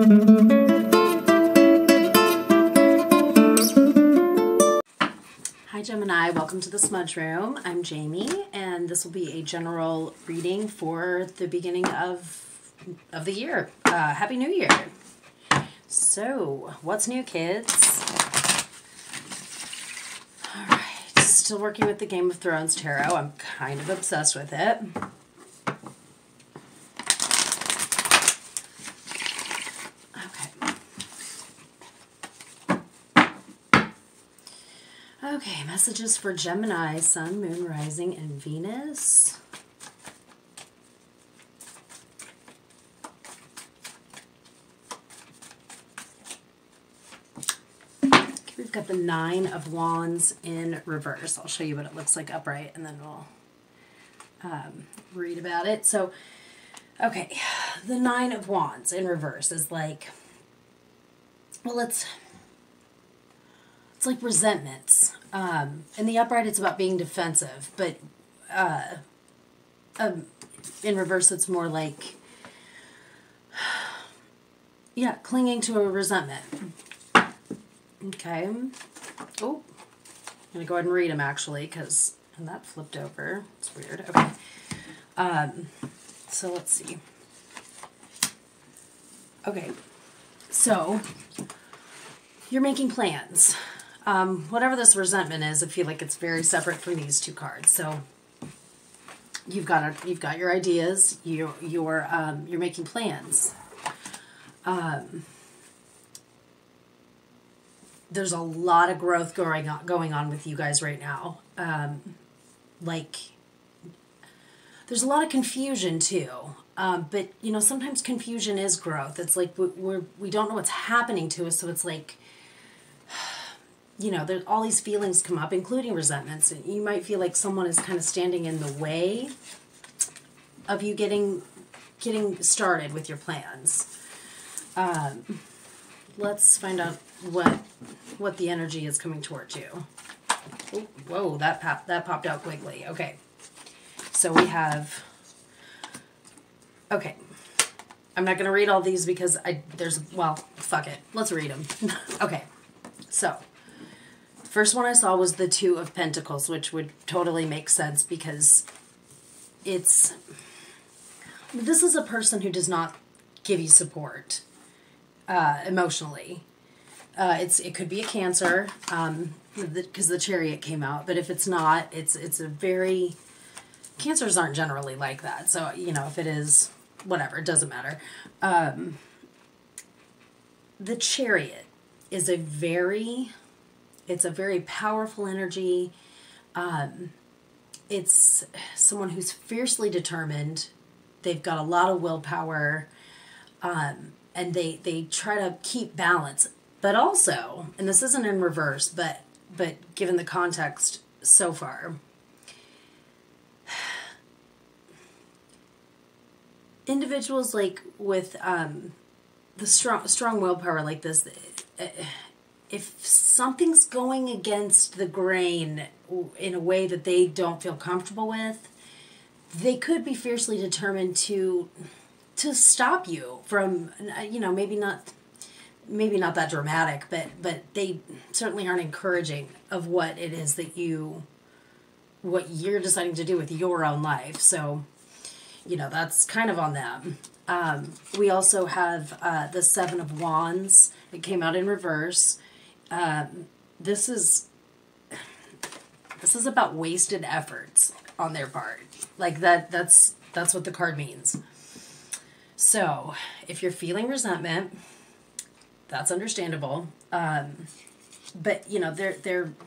Hi Gemini, welcome to the Smudge Room. I'm Jamie, and this will be a general reading for the beginning of the year. Happy New Year! So, what's new, kids? Alright, still working with the Game of Thrones Tarot. I'm kind of obsessed with it. Okay, messages for Gemini, Sun, Moon, Rising, and Venus. Okay, we've got the Nine of Wands in reverse. I'll show you what it looks like upright, and then we'll read about it. So, okay, the Nine of Wands in reverse is like, well, it's like resentments. In the upright, it's about being defensive, but in reverse, it's more like, yeah, clinging to a resentment. Okay. Oh, I'm going to go ahead and read them, actually, because, and that flipped over. It's weird. Okay. So let's see. Okay. So, you're making plans. Whatever this resentment is, I feel like it's very separate from these two cards. So you've got your ideas. You're making plans. There's a lot of growth going on with you guys right now. Like there's a lot of confusion too. But you know, sometimes confusion is growth. It's like we don't know what's happening to us, so it's like, you know, there's all these feelings come up, including resentments. And you might feel like someone is kind of standing in the way of you getting started with your plans. Let's find out what the energy is coming towards you. Oh, whoa, that popped out quickly. Okay, so we have. Okay, I'm not going to read all these because well, fuck it. Let's read them. Okay, so. First one I saw was the Two of Pentacles, which would totally make sense because this is a person who does not give you support emotionally. It could be a Cancer because the Chariot came out, but if it's not, it's a very, Cancers aren't generally like that. So, you know, if it is, whatever, it doesn't matter. The Chariot is it's a very powerful energy. It's someone who's fiercely determined. They've got a lot of willpower, and they try to keep balance. But also, and this isn't in reverse, but given the context so far, individuals like with the strong willpower like this. If something's going against the grain in a way that they don't feel comfortable with, they could be fiercely determined to stop you from, you know, maybe not that dramatic, but they certainly aren't encouraging of what it is that what you're deciding to do with your own life. So, you know, that's kind of on them. We also have the Seven of Wands. It came out in reverse. This is about wasted efforts on their part. Like that's what the card means. So if you're feeling resentment, that's understandable. But you know, they're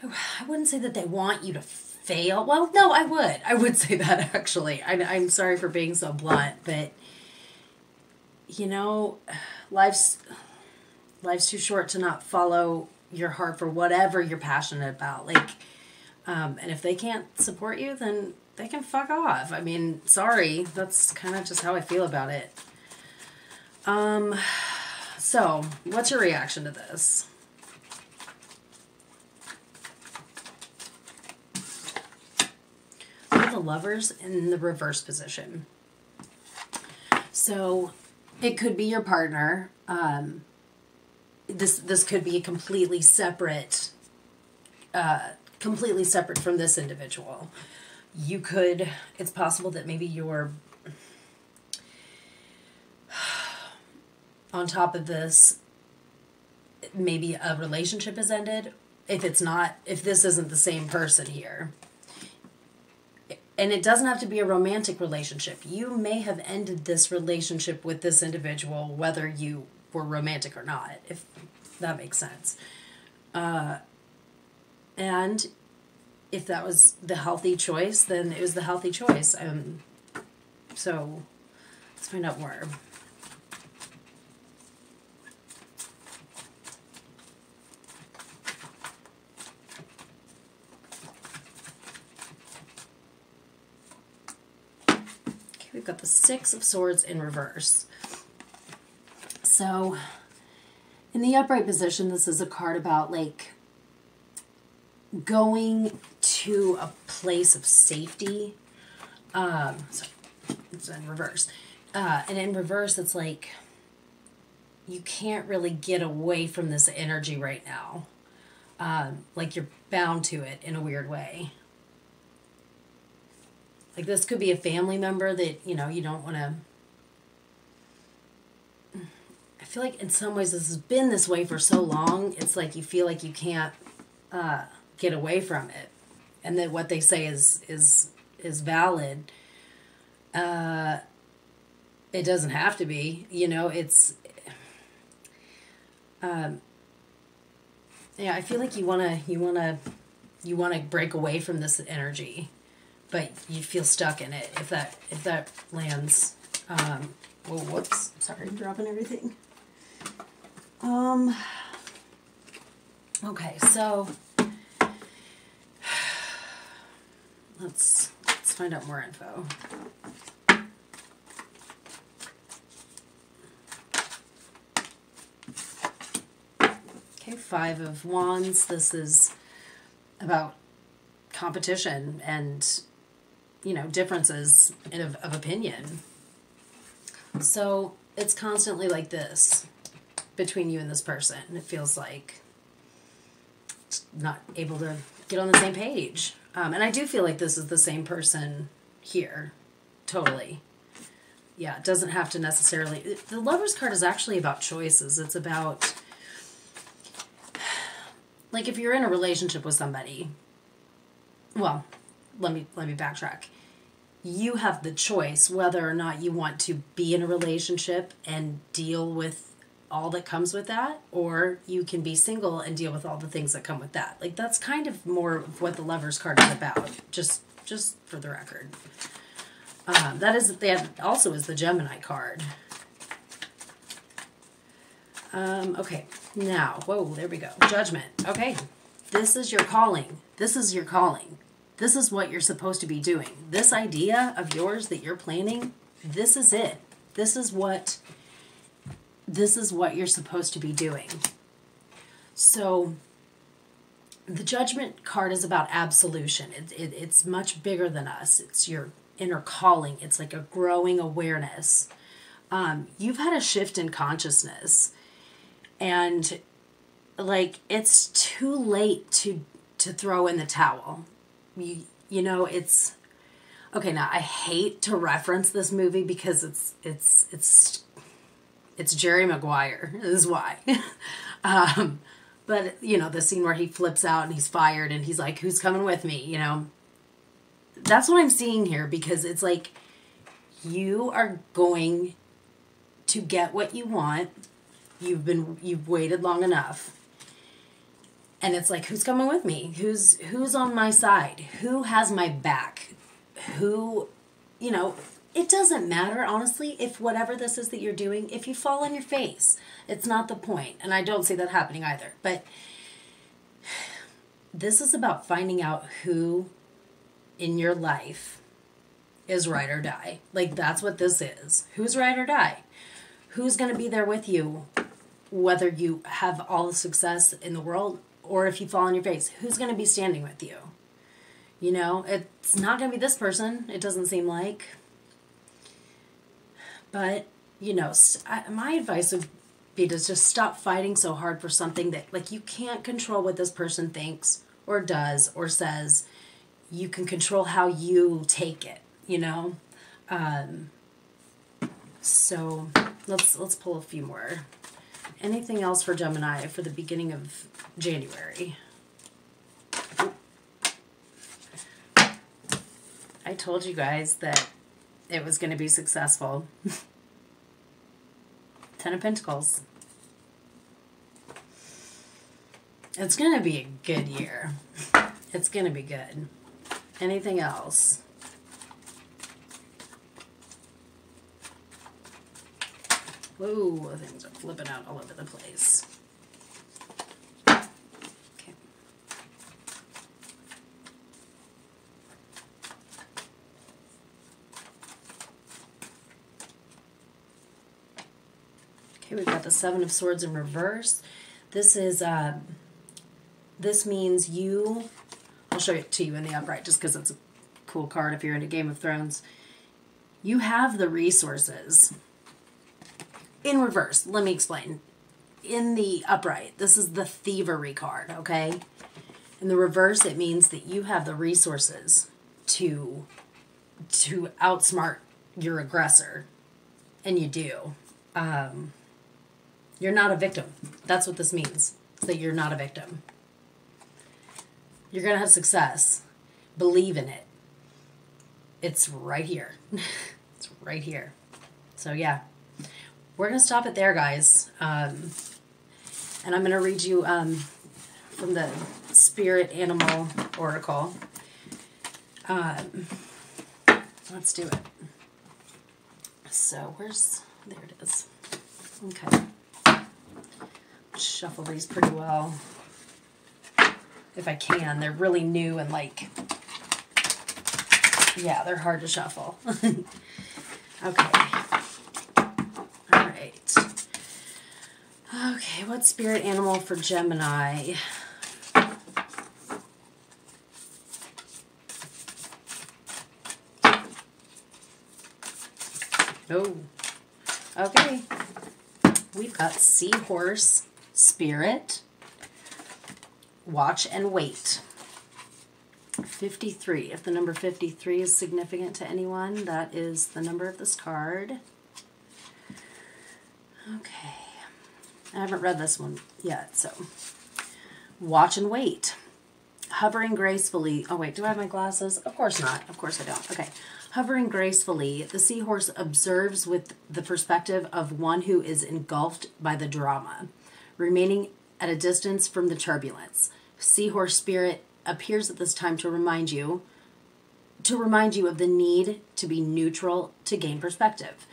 I wouldn't say that they want you to fail. Well, no, I would say that actually. I'm sorry for being so blunt, but you know, life's too short to not follow your heart for whatever you're passionate about. Like, and if they can't support you, then they can fuck off. I mean, sorry, that's kind of just how I feel about it. So what's your reaction to this? Look at the Lovers in the reverse position. So it could be your partner. This could be completely separate from this individual. It's possible that maybe you're on top of this, maybe a relationship has ended. If this isn't the same person here. And it doesn't have to be a romantic relationship. You may have ended this relationship with this individual, whether you were romantic or not, if that makes sense. And if that was the healthy choice, then it was the healthy choice. So let's find out more. We've got the Six of Swords in reverse. So, in the upright position, this is a card about, like, going to a place of safety. So it's in reverse. And in reverse, it's like, you can't really get away from this energy right now. Like, you're bound to it in a weird way. Like, this could be a family member that, you don't want to... I feel like in some ways this has been this way for so long, it's like you feel like you can't get away from it. And that what they say is valid. It doesn't have to be. It's... yeah, I feel like you want to break away from this energy. But you feel stuck in it if that lands. Oh, whoops! Sorry, I'm dropping everything. Okay, so let's find out more info. Okay, Five of Wands. This is about competition and differences of opinion. So it's constantly like this between you and this person. It feels like not able to get on the same page. And I do feel like this is the same person here. Totally. Yeah, it doesn't have to necessarily... The Lover's card is actually about choices. It's about... Like, if you're in a relationship with somebody... Well, let me backtrack. You have the choice whether or not you want to be in a relationship and deal with all that comes with that, or you can be single and deal with all the things that come with that. Like, that's kind of more of what the Lover's card is about, just for the record. That also is the Gemini card. Okay, now, whoa, there we go. Judgment. Okay, this is your calling. This is your calling. This is what you're supposed to be doing. This idea of yours that you're planning, this is it. This is what you're supposed to be doing. So the Judgment card is about absolution. It's much bigger than us. It's your inner calling. It's like a growing awareness. You've had a shift in consciousness, and like, it's too late to throw in the towel. It's okay. Now, I hate to reference this movie because it's Jerry Maguire. This is why. But the scene where he flips out and he's fired and he's like, "Who's coming with me?" That's what I'm seeing here, because it's like you are going to get what you want. You've waited long enough. And it's like, who's coming with me? Who's on my side? Who has my back? Who, it doesn't matter, honestly, if whatever this is that you're doing, if you fall on your face, it's not the point. And I don't see that happening either. But this is about finding out who in your life is ride or die. Like, that's what this is. Who's ride or die? Who's going to be there with you, whether you have all the success in the world or if you fall on your face? Who's going to be standing with you? It's not going to be this person, it doesn't seem like. But you know, my advice would be to just stop fighting so hard for something that, like, you can't control what this person thinks or does or says. You can control how you take it, you know? So let's pull a few more. Anything else for Gemini for the beginning of January? I told you guys that it was going to be successful. Ten of Pentacles. It's going to be a good year. It's going to be good. Anything else? Whoa, things are flipping out all over the place. Okay. Okay, we've got the Seven of Swords in reverse. This is, this means you, I'll show it to you in the upright just because it's a cool card if you're into Game of Thrones. You have the resources. In reverse, let me explain. In the upright, this is the thievery card, okay? In the reverse, it means that you have the resources to outsmart your aggressor. And you do. You're not a victim. That's what this means. It's that you're not a victim. You're going to have success. Believe in it. It's right here. It's right here. So, yeah. We're going to stop it there, guys. And I'm going to read you from the Spirit Animal Oracle. Let's do it. So, there it is. Okay. Shuffle these pretty well. If I can. They're really new and, like, yeah, they're hard to shuffle. Okay. Okay, what's spirit animal for Gemini? Oh, okay. We've got seahorse, spirit, watch and wait. 53. If the number 53 is significant to anyone, that is the number of this card. Okay. I haven't read this one yet, so. Watch and wait. Hovering gracefully. Oh, wait, do I have my glasses? Of course not. Of course I don't. Okay. Hovering gracefully, the seahorse observes with the perspective of one who is engulfed by the drama, remaining at a distance from the turbulence. Seahorse spirit appears at this time to remind you of the need to be neutral to gain perspective.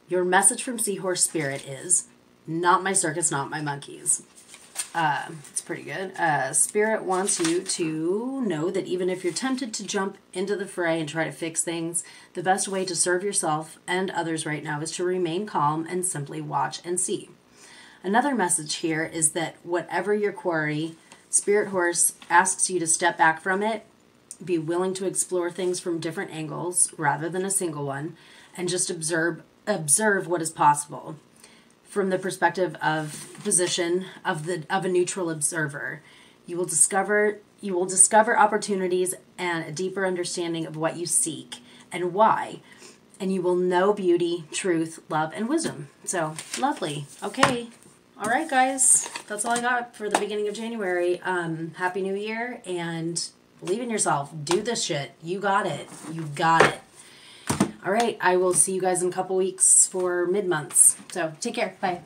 Your message from Seahorse Spirit is, not my circus, not my monkeys. It's pretty good. Spirit wants you to know that even if you're tempted to jump into the fray and try to fix things, the best way to serve yourself and others right now is to remain calm and simply watch and see. Another message here is that whatever your quarry, Spirit Horse asks you to step back from it, be willing to explore things from different angles rather than a single one, and just observe what is possible from the perspective of position of a neutral observer. You will discover opportunities and a deeper understanding of what you seek and why, and you will know beauty, truth, love, and wisdom. So lovely. Okay. All right, guys. That's all I got for the beginning of January. Happy New Year, and believe in yourself. Do this shit. You got it. You got it. All right, I will see you guys in a couple weeks for mid-months. So take care. Bye.